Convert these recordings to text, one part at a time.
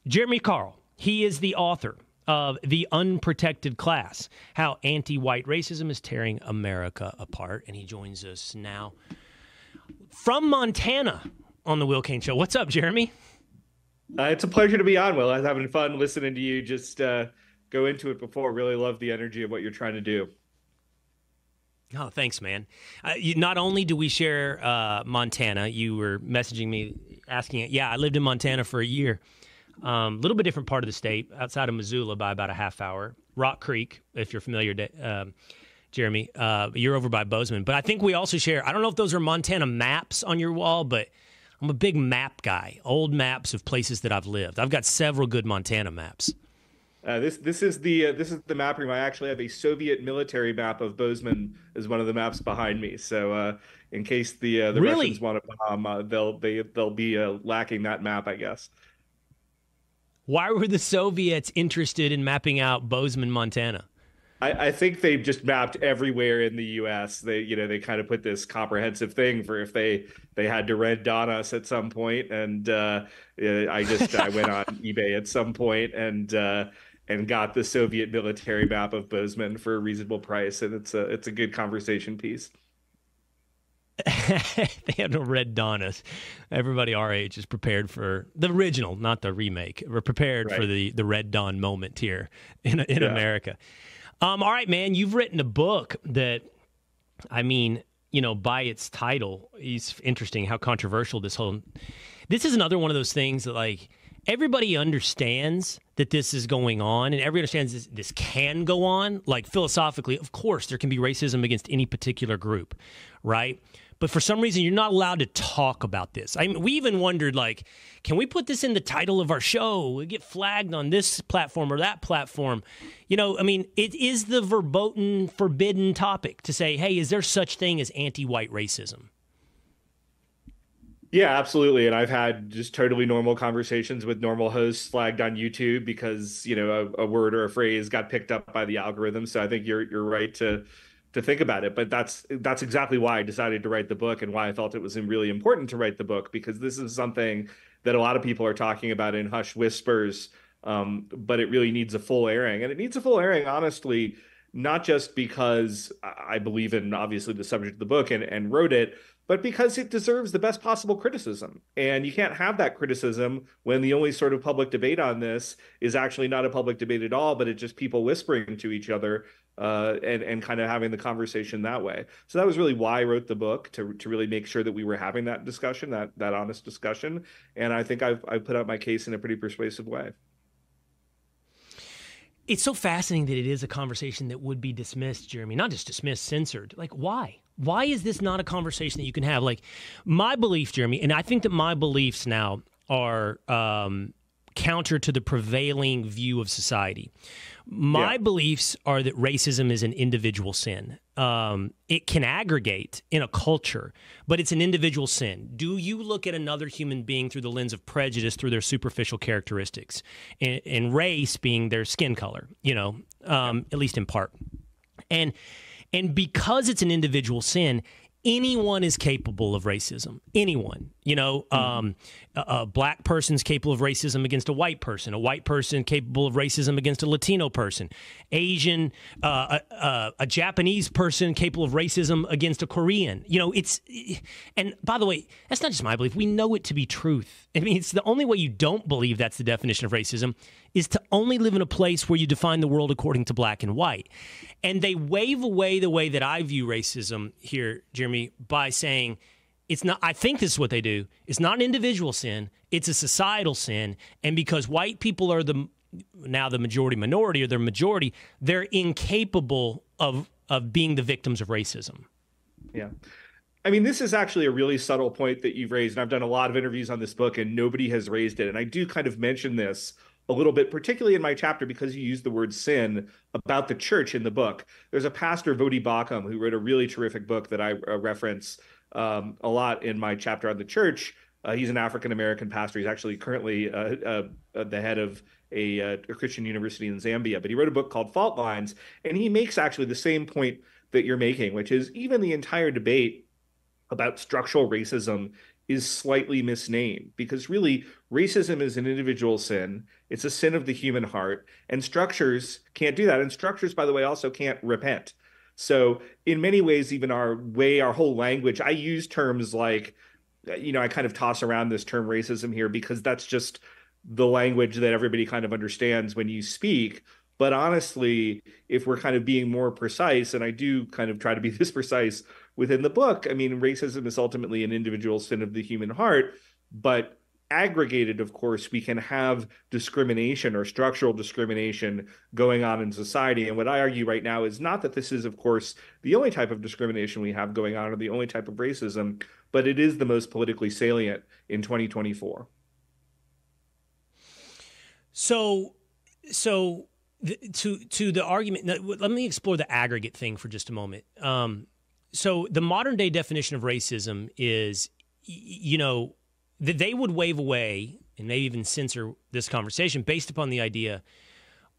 Jeremy Carl. He is the author of The Unprotected Class, How Anti-White Racism is Tearing America Apart. And he joins us now from Montana on the Will Cain Show. What's up, Jeremy? It's a pleasure to be on, Will. I was having fun listening to you just go into it before. Really love the energy of what you're trying to do. Oh, thanks, man. Not only do we share Montana, you were messaging me asking it. Yeah, I lived in Montana for a year. A little bit different part of the state, outside of Missoula by about a half hour. Rock Creek, if you're familiar, Jeremy. You're over by Bozeman. But I think we also share, I don't know if those are Montana maps on your wall, but I'm a big map guy, old maps of places that I've lived. I've got several good Montana maps. This is the map room. I actually have a Soviet military map of Bozeman as one of the maps behind me. So in case the Really? Russians want to bomb, they'll be lacking that map, I guess. Why were the Soviets interested in mapping out Bozeman, Montana? I think they've just mapped everywhere in the U.S. They kind of put this comprehensive thing for if they had to red dot us at some point, and I went on eBay at some point and got the Soviet military map of Bozeman for a reasonable price, and it's a good conversation piece. They had no red Donnas. Everybody our age is prepared for the original, not the remake. We're prepared for the Red Dawn moment here in America. All right, man, you've written a book that, I mean, by its title, is interesting how controversial this is another one of those things that, like, everybody understands that this is going on, and everybody understands this can go on. Like, philosophically, of course, there can be racism against any particular group, right? But for some reason, you're not allowed to talk about this. I mean, we even wondered, like, can we put this in the title of our show? We get flagged on this platform or that platform. It is the verboten, forbidden topic to say, hey, is there such thing as anti-white racism? Yeah, absolutely. And I've had just totally normal conversations with normal hosts flagged on YouTube because, a word or a phrase got picked up by the algorithm. So I think you're right to think about it. But that's exactly why I decided to write the book and why I felt it was really important to write the book, because this is something that a lot of people are talking about in hushed whispers. But it really needs a full airing. And it needs a full airing, honestly, not just because I believe in, obviously, the subject of the book and wrote it, but because it deserves the best possible criticism. And you can't have that criticism when the only sort of public debate on this is actually not a public debate at all, but it's just people whispering to each other and kind of having the conversation that way. So that was really why I wrote the book, to really make sure that we were having that discussion, that honest discussion. And I think I've put out my case in a pretty persuasive way. It's so fascinating that it is a conversation that would be dismissed, Jeremy. Not just dismissed, censored. Like, why? Why is this not a conversation that you can have? Like, my belief, Jeremy, and I think that my beliefs now are counter to the prevailing view of society. My beliefs are that racism is an individual sin. It can aggregate in a culture, but it's an individual sin. Do you look at another human being through the lens of prejudice, through their superficial characteristics, and race being their skin color, at least in part? And because it's an individual sin, anyone is capable of racism. Anyone. A black person's capable of racism against a white person capable of racism against a Latino person, Asian, a Japanese person capable of racism against a Korean. And by the way, that's not just my belief. We know it to be truth. I mean, it's the only way you don't believe that's the definition of racism is to only live in a place where you define the world according to black and white. And they wave away the way that I view racism here, Jeremy, by saying, it's not, I think this is what they do. It's not an individual sin. It's a societal sin. And because white people are now the majority minority, or the majority, they're incapable of being the victims of racism. Yeah. I mean, this is actually a really subtle point that you've raised. And I've done a lot of interviews on this book and nobody has raised it. And I do kind of mention this a little bit, particularly in my chapter, because you use the word sin about the church in the book. There's a pastor, Vodi Bakum, who wrote a really terrific book that I reference a lot in my chapter on the church. He's an African-American pastor. He's actually currently the head of a Christian university in Zambia. But he wrote a book called Fault Lines, and he makes actually the same point that you're making, which is even the entire debate about structural racism is slightly misnamed, because really racism is an individual sin. It's a sin of the human heart, and structures can't do that. And structures, by the way, also can't repent. So in many ways, even our whole language, I use terms like, I kind of toss around this term racism here because that's just the language that everybody kind of understands when you speak. But honestly, if we're kind of being more precise, and I do kind of try to be this precise within the book, I mean, racism is ultimately an individual sin of the human heart, but aggregated, of course, we can have discrimination or structural discrimination going on in society. And what I argue right now is not that this is, of course, the only type of discrimination we have going on or the only type of racism, but it is the most politically salient in 2024. So, to the argument, let me explore the aggregate thing for just a moment. So the modern day definition of racism is, that they would wave away and maybe even censor this conversation based upon the idea,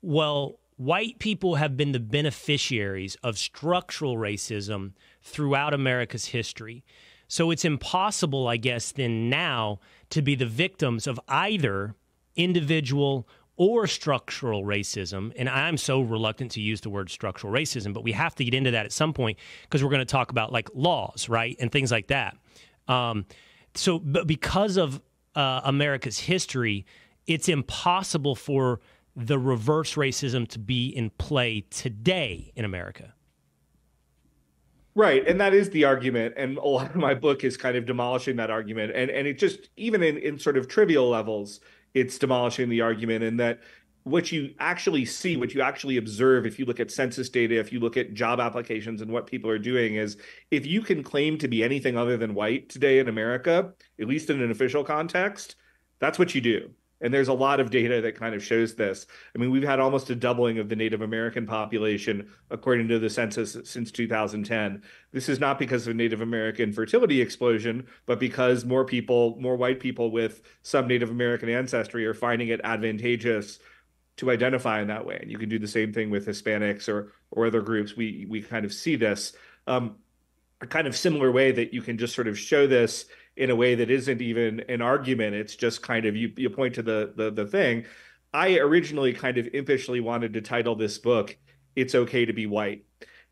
well, white people have been the beneficiaries of structural racism throughout America's history. So it's impossible, I guess, then now to be the victims of either individual or structural racism. And I'm so reluctant to use the word structural racism, but we have to get into that at some point because we're going to talk about like laws, right? And things like that. But because of America's history, it's impossible for the reverse racism to be in play today in America. Right. And that is the argument. And a lot of my book is kind of demolishing that argument. And it just, even in sort of trivial levels, it's demolishing the argument. And that what you actually see, what you actually observe, if you look at census data, if you look at job applications and what people are doing, is if you can claim to be anything other than white today in America, at least in an official context, that's what you do. And there's a lot of data that kind of shows this. I mean, we've had almost a doubling of the Native American population, according to the census, since 2010. This is not because of Native American fertility explosion, but because more white people with some Native American ancestry are finding it advantageous to identify in that way. And you can do the same thing with Hispanics or other groups. We kind of see this a kind of similar way that you can just sort of show this in a way that isn't even an argument. It's just kind of, you point to the thing. I originally kind of impishly wanted to title this book, "It's Okay to Be White."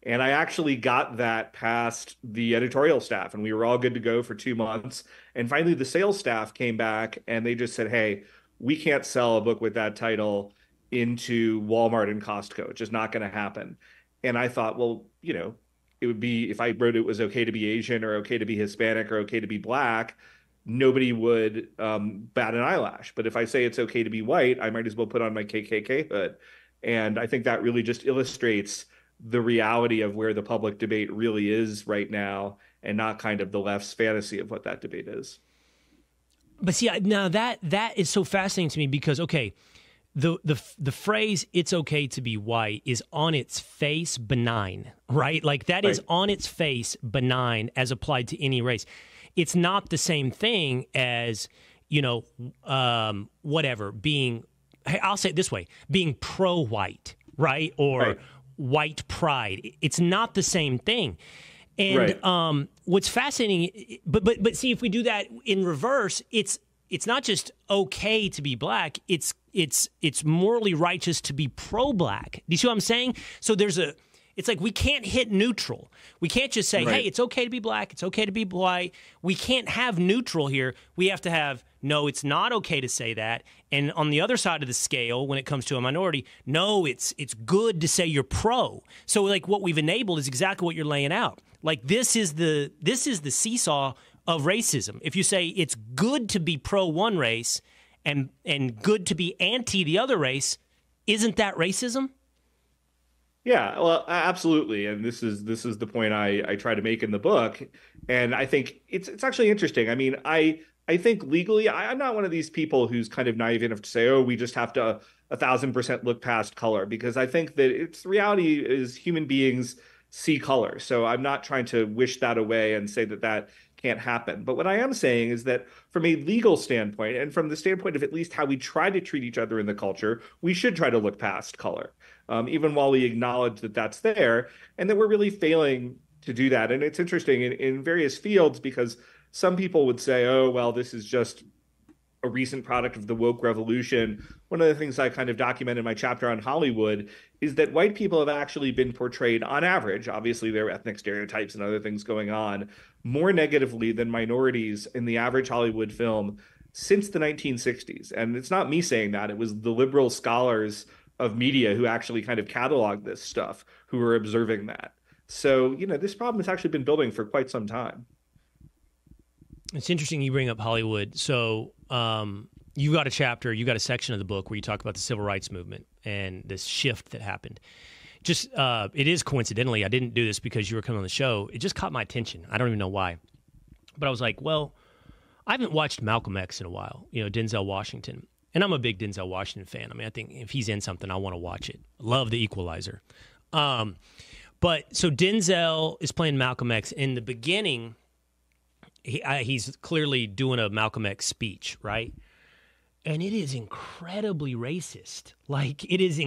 And I actually got that past the editorial staff, and we were all good to go for 2 months. And finally, the sales staff came back and they just said, "Hey, we can't sell a book with that title into Walmart and Costco. It's just not going to happen." And I thought, well, it would be, if I wrote it was okay to be Asian or okay to be Hispanic or okay to be Black, nobody would bat an eyelash. But if I say it's okay to be white, I might as well put on my KKK hood. And I think that really just illustrates the reality of where the public debate really is right now, and not kind of the left's fantasy of what that debate is. But see, now that is so fascinating to me because, okay, the phrase "it's okay to be white" is on its face benign, right? Like that is on its face benign as applied to any race. It's not the same thing as, whatever, being, I'll say it this way, being pro-white, right? Or white pride. It's not the same thing. And what's fascinating, but see, if we do that in reverse, it's not just okay to be Black. It's morally righteous to be pro-Black. Do you see what I'm saying? So it's like we can't hit neutral. We can't just say, hey, it's okay to be Black. It's okay to be white. We can't have neutral here. We have to have, no, it's not okay to say that. And on the other side of the scale, when it comes to a minority, no, it's good to say you're pro. So like what we've enabled is exactly what you're laying out. Like this is the seesaw of racism. If you say it's good to be pro one race and good to be anti the other race, isn't that racism? Yeah, well, absolutely. And this is the point I try to make in the book. And I think it's actually interesting. I mean, I think legally, I'm not one of these people who's kind of naive enough to say, oh, we just have to 1,000% look past color, because I think that it's reality is human beings see color. So I'm not trying to wish that away and say that can't happen. But what I am saying is that from a legal standpoint, and from the standpoint of at least how we try to treat each other in the culture, we should try to look past color, even while we acknowledge that that's there, and that we're really failing to do that. And it's interesting in various fields, because Some people would say, oh, well, this is just a recent product of the woke revolution. One of the things I kind of document in my chapter on Hollywood is that white people have actually been portrayed, on average, obviously there are ethnic stereotypes and other things going on, more negatively than minorities in the average Hollywood film since the 1960s. And it's not me saying that. It was the liberal scholars of media who actually kind of cataloged this stuff, who were observing that. So, this problem has actually been building for quite some time. It's interesting you bring up Hollywood. So you got a section of the book where you talk about the civil rights movement and this shift that happened. Just it is coincidentally, I didn't do this because you were coming on the show. It just caught my attention. I don't even know why. But I was like, well, I haven't watched Malcolm X in a while, Denzel Washington. And I'm a big Denzel Washington fan. I mean, I think if he's in something, I want to watch it. Love The Equalizer. But so Denzel is playing Malcolm X. In the beginning, he's clearly doing a Malcolm X speech, right? And it is incredibly racist. Like, it is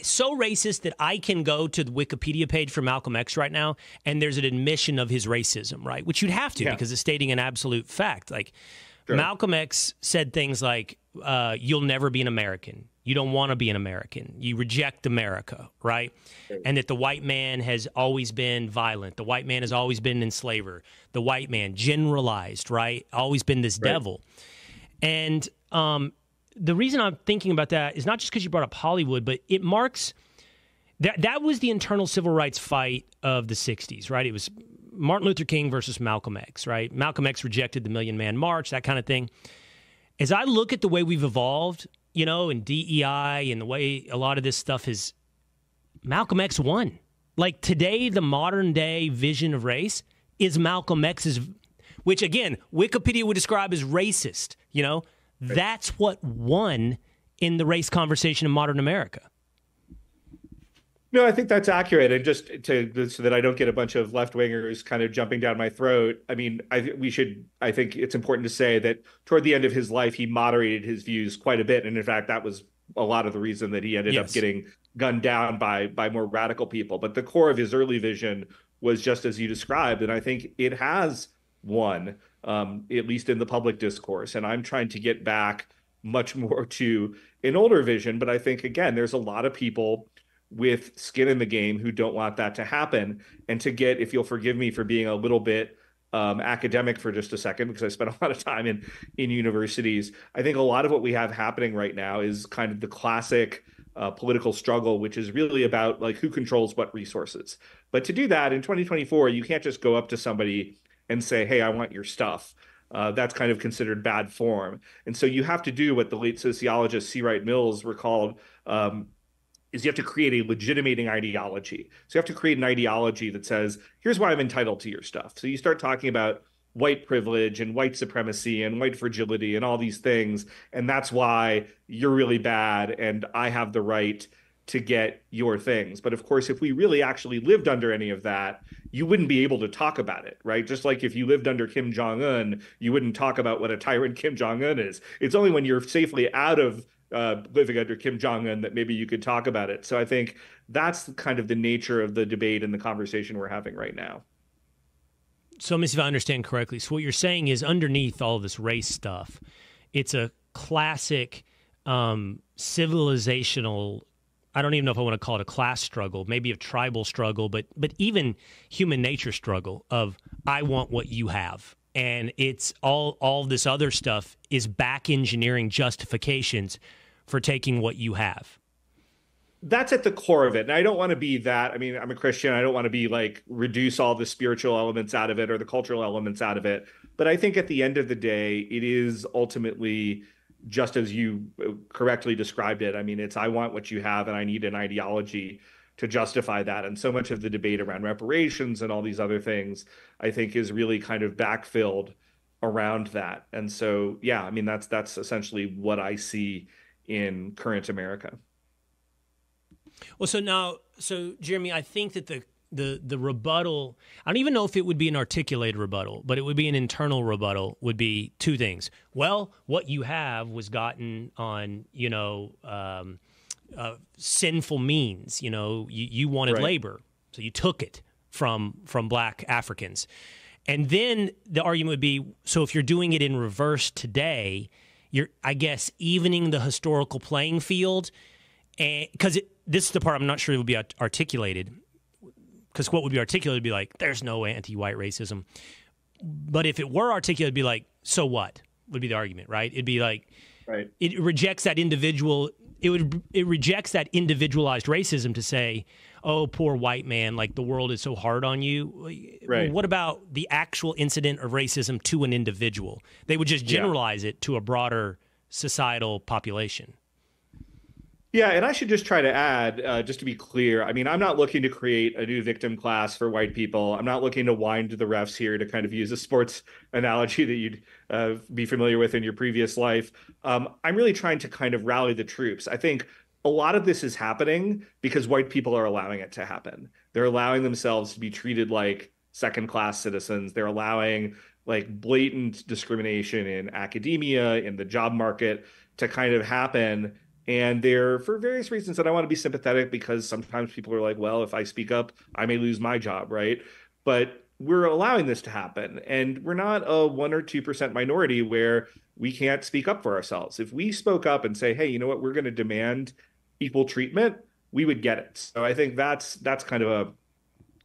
so racist that I can go to the Wikipedia page for Malcolm X right now, and there's an admission of his racism, right? Which you'd have to because it's stating an absolute fact. Like, sure. Malcolm X said things like, you'll never be an American. You don't want to be an American. You reject America, right? And that the white man has always been violent. The white man has always been an enslaver. The white man, generalized, right? Always been this devil. And the reason I'm thinking about that is not just because you brought up Hollywood, but it marks that was the internal civil rights fight of the 60s, right? It was Martin Luther King versus Malcolm X, right? Malcolm X rejected the Million Man March, that kind of thing. As I look at the way we've evolved, and DEI and the way a lot of this stuff is, Malcolm X won. Like, today, the modern day vision of race is Malcolm X's, which again, Wikipedia would describe as racist, That's what won in the race conversation in modern America. No, I think that's accurate. And just so that I don't get a bunch of left-wingers kind of jumping down my throat, I mean, I think it's important to say that toward the end of his life, he moderated his views quite a bit. And in fact, that was a lot of the reason that he ended up getting gunned down by more radical people. But the core of his early vision was just as you described. And I think it has won, at least in the public discourse. And I'm trying to get back much more to an older vision. But I think, again, there's a lot of people with skin in the game who don't want that to happen. And to get, if you'll forgive me for being a little bit academic for just a second, because I spent a lot of time in universities, I think a lot of what we have happening right now is kind of the classic political struggle, which is really about like who controls what resources. But to do that in 2024, you can't just go up to somebody and say, hey, I want your stuff. That's kind of considered bad form. And so you have to do what the late sociologist C. Wright Mills recalled is you have to create a legitimating ideology. So you have to create an ideology that says, here's why I'm entitled to your stuff. So you start talking about white privilege and white supremacy and white fragility and all these things. And that's why you're really bad and I have the right to get your things. But of course, if we really actually lived under any of that, you wouldn't be able to talk about it, right? Just like if you lived under Kim Jong-un, you wouldn't talk about what a tyrant Kim Jong-un is. It's only when you're safely out of living under Kim Jong-un that maybe you could talk about it. So I think that's kind of the nature of the debate and the conversation we're having right now. So let me see if I understand correctly. So what you're saying is underneath all of this race stuff, it's a classic civilizational, I don't even know if I want to call it a class struggle, maybe a tribal struggle, but even human nature struggle of I want what you have. And it's all this other stuff is back engineering justifications for taking what you have. That's at the core of it. And I don't want to be that. I mean, I'm a Christian. I don't want to be like reduce all the spiritual elements out of it or the cultural elements out of it. But I think at the end of the day, it is ultimately just as you correctly described it. I mean, it's I want what you have and I need an ideology to justify that. And so much of the debate around reparations and all these other things, I think, is really kind of backfilled around that. And so, yeah, I mean, that's essentially what I see in current America. Well, so Jeremy, I think that the rebuttal, I don't even know if it would be an articulated rebuttal, but it would be an internal rebuttal, would be two things. Well, what you have was gotten on, sinful means. You wanted labor, so you took it from black Africans. And then the argument would be, so if you're doing it in reverse today, you're, I guess, evening the historical playing field. And because this is the part I'm not sure it would be articulated. Because what would be articulated would be like, there's no anti-white racism. But if it were articulated, it'd be like, so what? Would be the argument, right? It'd be like, Right. it rejects that individual. It rejects that individualized racism to say, oh, poor white man, like the world is so hard on you. Right. What about the actual incident of racism to an individual? They would just generalize it to a broader societal population. Yeah, and I should just try to add, just to be clear, I mean, I'm not looking to create a new victim class for white people. I'm not looking to wind the refs here to kind of use a sports analogy that you'd be familiar with in your previous life. I'm really trying to kind of rally the troops. I think a lot of this is happening because white people are allowing it to happen. They're allowing themselves to be treated like second-class citizens. They're allowing like blatant discrimination in academia, in the job market to kind of happen. And they're for various reasons that I want to be sympathetic because sometimes people are like, well, if I speak up, I may lose my job, right? But we're allowing this to happen. And we're not a 1 or 2% minority where we can't speak up for ourselves. If we spoke up and say, hey, you know what, we're going to demand equal treatment, we would get it. So I think that's kind of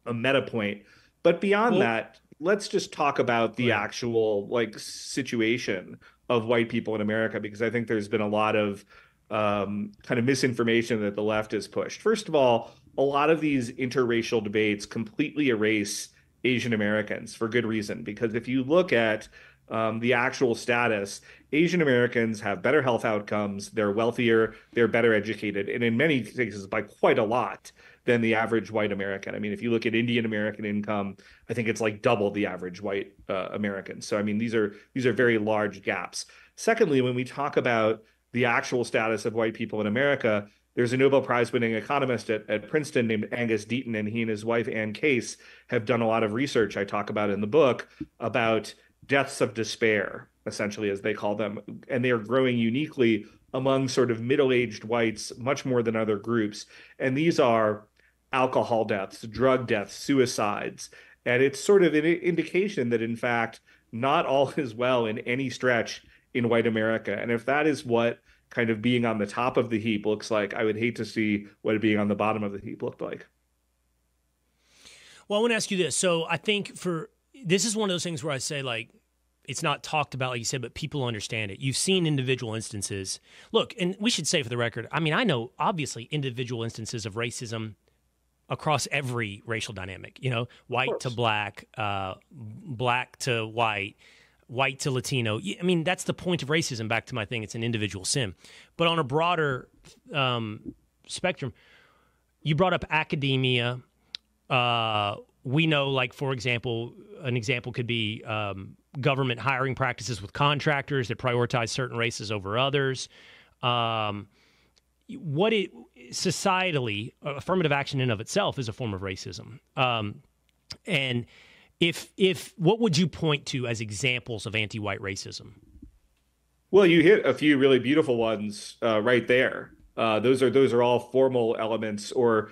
a meta point. But beyond that, let's just talk about the actual like situation of white people in America, because I think there's been a lot of kind of misinformation that the left has pushed. First of all, a lot of these interracial debates completely erase Asian Americans for good reason, because if you look at the actual status, Asian Americans have better health outcomes, they're wealthier, they're better educated, and in many cases by quite a lot than the average white American. I mean, if you look at Indian American income, I think it's like double the average white American. So, I mean, these are very large gaps. Secondly, when we talk about the actual status of white people in America, there's a Nobel Prize winning economist at Princeton named Angus Deaton, and he and his wife, Ann Case, have done a lot of research I talk about in the book about deaths of despair, essentially, as they call them. And they are growing uniquely among sort of middle-aged whites, much more than other groups. And these are alcohol deaths, drug deaths, suicides. And it's sort of an indication that, in fact, not all is well in any stretch in white America. And if that is what kind of being on the top of the heap looks like, I would hate to see what being on the bottom of the heap looked like. Well, I want to ask you this. So I think this is one of those things where I say, like, it's not talked about, like you said, but people understand it. You've seen individual instances. Look, and we should say for the record, I mean, I know obviously individual instances of racism across every racial dynamic, you know, white to black, black to white to Latino. I mean, that's the point of racism. Back to my thing, it's an individual sin. But on a broader spectrum, you brought up academia. We know, like, for example, an example could be government hiring practices with contractors that prioritize certain races over others. Societally, affirmative action in of itself is a form of racism. And if what would you point to as examples of anti-white racism? Well, you hit a few really beautiful ones right there. Those are all formal elements, or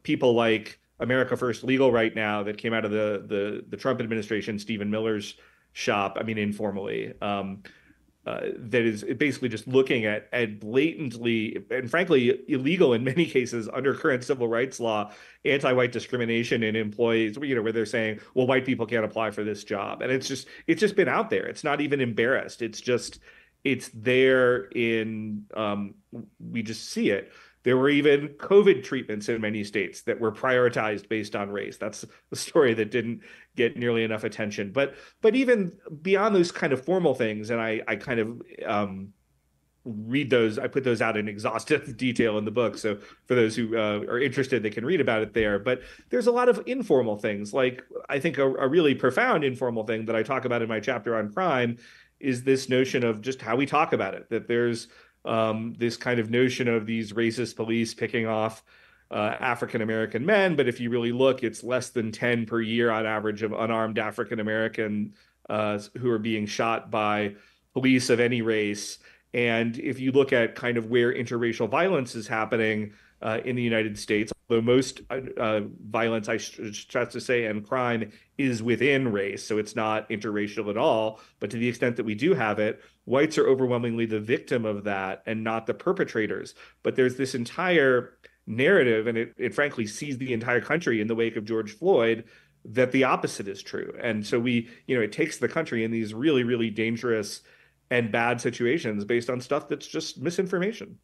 people like America First Legal right now that came out of the Trump administration, Stephen Miller's shop. I mean, informally, that is basically just looking at blatantly and frankly illegal in many cases under current civil rights law, anti-white discrimination in employees, you know, where they're saying, well, white people can't apply for this job. And it's just been out there. It's not even embarrassed. It's there in, we just see it. There were even COVID treatments in many states that were prioritized based on race. That's a story that didn't get nearly enough attention. But even beyond those kind of formal things, and I kind of read those, I put those out in exhaustive detail in the book. So for those who are interested, they can read about it there. But there's a lot of informal things. Like, I think a really profound informal thing that I talk about in my chapter on crime is this notion of just how we talk about it, that there's this kind of notion of these racist police picking off African-American men. But if you really look, it's less than 10 per year on average of unarmed African-American who are being shot by police of any race. And if you look at kind of where interracial violence is happening in the United States, Though most violence, I stress to say, and crime is within race, so it's not interracial at all. But to the extent that we do have it, whites are overwhelmingly the victim of that and not the perpetrators. But there's this entire narrative, and it frankly sees the entire country in the wake of George Floyd, that the opposite is true. And so it takes the country in these really, really dangerous and bad situations based on stuff that's just misinformation.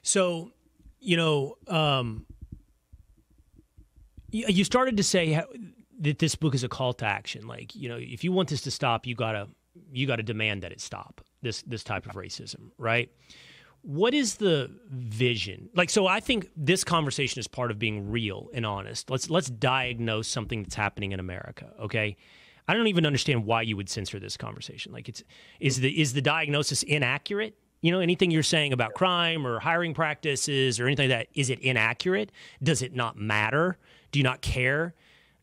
So, you know, you started to say that this book is a call to action. Like, you know, if you want this to stop, you gotta demand that it stop. This type of racism, right? What is the vision? Like, so I think this conversation is part of being real and honest. Let's diagnose something that's happening in America. Okay, I don't even understand why you would censor this conversation. Like, is the diagnosis inaccurate? You know, anything you're saying about crime or hiring practices or anything like that, is it inaccurate? Does it not matter? Do you not care?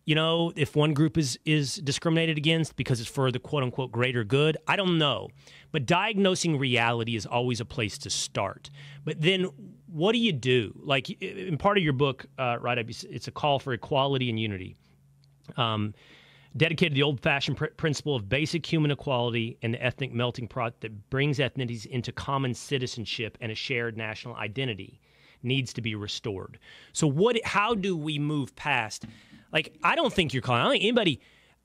You know, if one group is discriminated against because it's for the quote unquote greater good? I don't know. But diagnosing reality is always a place to start. But then what do you do? Like, in part of your book, right, it's a call for equality and unity. Dedicated to the old-fashioned principle of basic human equality and the ethnic melting pot that brings ethnicities into common citizenship and a shared national identity needs to be restored. So how do we move past? Like, I don't think you're calling. I don't think anybody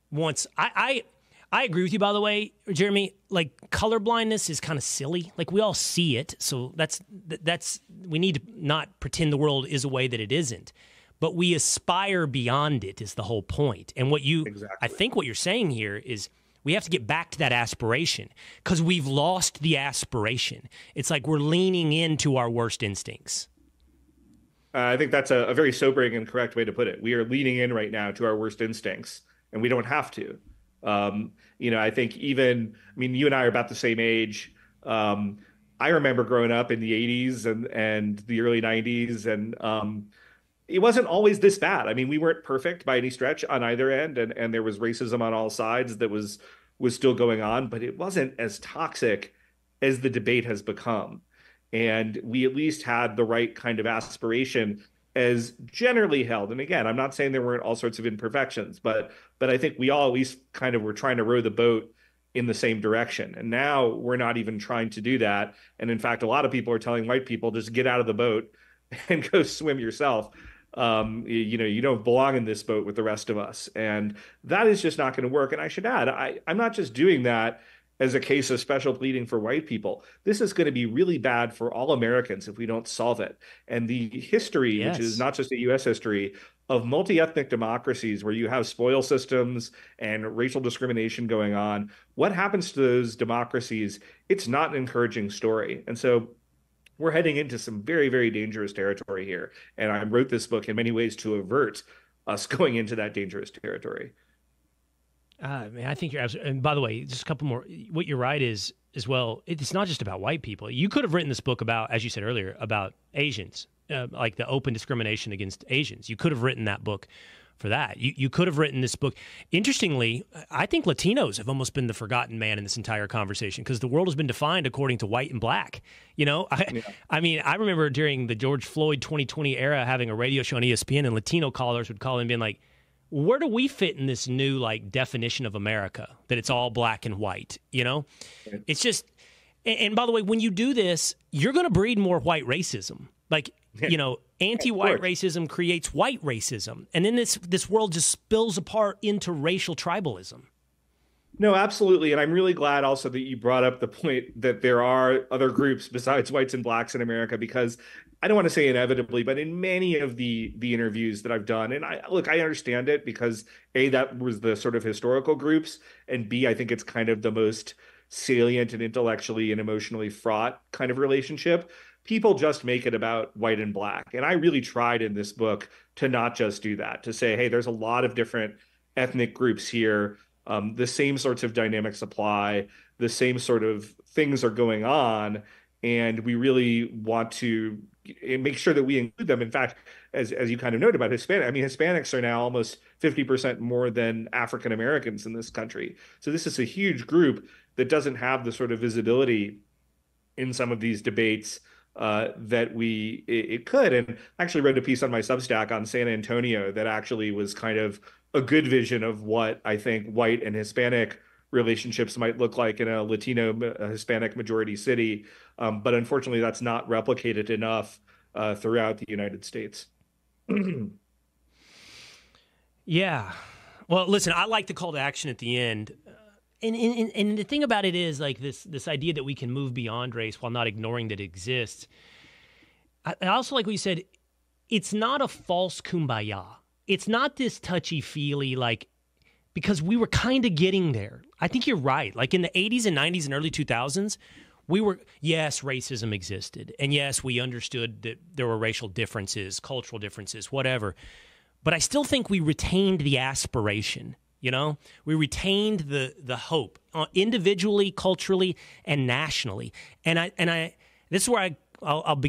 wants. I agree with you, by the way, Jeremy. Like, colorblindness is kind of silly. Like, we all see it, so that's we need to not pretend the world is a way that it isn't. But we aspire beyond it is the whole point. And Exactly. I think what you're saying here is we have to get back to that aspiration because we've lost the aspiration. It's like we're leaning into our worst instincts. I think that's a very sobering and correct way to put it. We are leaning in right now to our worst instincts, and we don't have to. I think you and I are about the same age. I remember growing up in the 80s and the early 90s, and it wasn't always this bad. I mean, we weren't perfect by any stretch on either end, and there was racism on all sides that was still going on, but it wasn't as toxic as the debate has become. And we at least had the right kind of aspiration as generally held. And again, I'm not saying there weren't all sorts of imperfections, but I think we all at least kind of were trying to row the boat in the same direction. And now we're not even trying to do that. And in fact, a lot of people are telling white people, just get out of the boat and go swim yourself. You don't belong in this boat with the rest of us. And that is just not going to work. And I should add, I'm not just doing that as a case of special pleading for white people. This is going to be really bad for all Americans if we don't solve it. And the history, Yes. which is not just a U.S. history, of multi-ethnic democracies where you have spoil systems and racial discrimination going on, what happens to those democracies? It's not an encouraging story. And so we're heading into some very, very dangerous territory here. And I wrote this book in many ways to avert us going into that dangerous territory. Man, I think you're absolutely. And by the way, just a couple more. What you're right is as well. It's not just about white people. You could have written this book about, as you said earlier, about Asians, like the open discrimination against Asians. You could have written that book for that. You could have written this book. Interestingly, I think Latinos have almost been the forgotten man in this entire conversation because the world has been defined according to white and black. You know, I mean, I remember during the George Floyd 2020 era having a radio show on ESPN, and Latino callers would call in being like, where do we fit in this new like definition of America that it's all black and white? You know, it's just. And by the way, when you do this, you're going to breed more white racism. Like, you know, anti-white racism creates white racism, and then this world just spills apart into racial tribalism. No, absolutely. And I'm really glad also that you brought up the point that there are other groups besides whites and blacks in America, because I don't want to say inevitably, but in many of the interviews that I've done, and I understand it because A, that was the sort of historical groups, and B, I think it's kind of the most salient and intellectually and emotionally fraught kind of relationship. People just make it about white and black. And I really tried in this book to not just do that, to say, hey, there's a lot of different ethnic groups here. The same sorts of dynamics apply. The same sort of things are going on. And we really want to make sure that we include them. In fact, as you kind of noted about Hispanics are now almost 50% more than African Americans in this country. So this is a huge group that doesn't have the sort of visibility in some of these debates that it could. And I actually wrote a piece on my Substack on San Antonio that actually was kind of a good vision of what I think white and Hispanic relationships might look like in a Latino Hispanic majority city. But unfortunately, that's not replicated enough throughout the United States. Yeah. Well, listen, I like the call to action at the end. And the thing about it is like this idea that we can move beyond race while not ignoring that it exists. I also like what you said. It's not a false kumbaya. It's not this touchy-feely, like, because we were kind of getting there. I think you're right. Like in the 80s and 90s and early 2000s, yes, racism existed. And yes, we understood that there were racial differences, cultural differences, whatever. But I still think we retained the aspiration, you know? We retained the hope, individually, culturally, and nationally. And I this is where I'll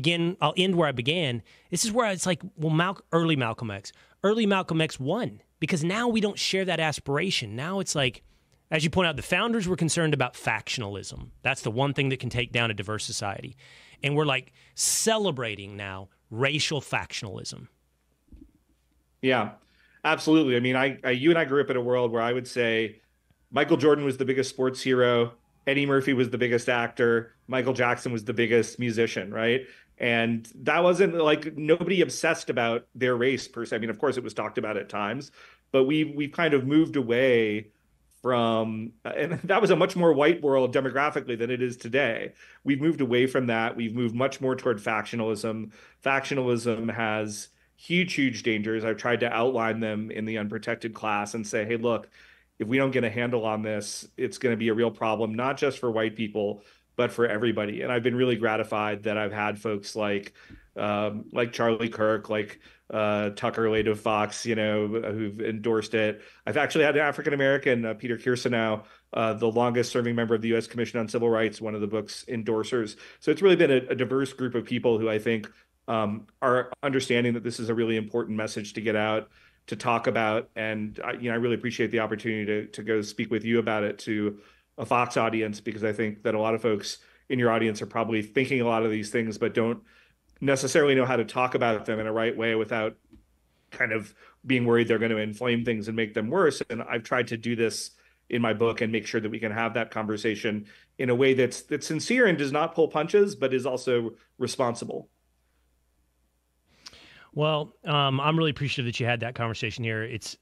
end where I began. This is where it's like, well, early Malcolm X won because now we don't share that aspiration. Now it's like, as you point out, the founders were concerned about factionalism. That's the one thing that can take down a diverse society. And we're like celebrating now racial factionalism. Yeah, absolutely. I mean, you and I grew up in a world where I would say Michael Jordan was the biggest sports hero, Eddie Murphy was the biggest actor, Michael Jackson was the biggest musician, right? And that wasn't like nobody obsessed about their race per se. I mean, of course, it was talked about at times, but we've kind of moved away from, and that was a much more white world demographically than it is today. We've moved away from that. We've moved much more toward factionalism. Factionalism has huge dangers. I've tried to outline them in the Unprotected Class and say, hey, look, if we don't get a handle on this, it's going to be a real problem, not just for white people, but for everybody. And I've been really gratified that I've had folks like Charlie Kirk, like Tucker Late of Fox, who've endorsed it. I've actually had an African-American, Peter Kirsanow, the longest serving member of the U.S. Commission on Civil Rights, one of the book's endorsers. So it's really been a diverse group of people who I think are understanding that this is a really important message to get out, to talk about. And I really appreciate the opportunity to go speak with you about it to a Fox audience, because I think that a lot of folks in your audience are probably thinking a lot of these things, but don't necessarily know how to talk about them in a right way without kind of being worried they're going to inflame things and make them worse. And I've tried to do this in my book and make sure that we can have that conversation in a way that's sincere and does not pull punches, but is also responsible. Well, I'm really appreciative that you had that conversation here. It's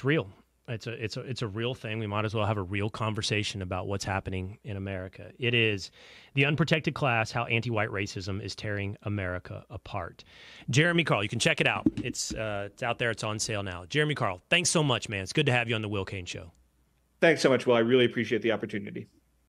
real. It's a real thing. We might as well have a real conversation about what's happening in America. It is The Unprotected Class: How Anti-White Racism is Tearing America Apart. Jeremy Carl, you can check it out. It's out there. It's on sale now. Jeremy Carl, thanks so much, man. It's good to have you on the Will Cain Show. Thanks so much, Will. I really appreciate the opportunity.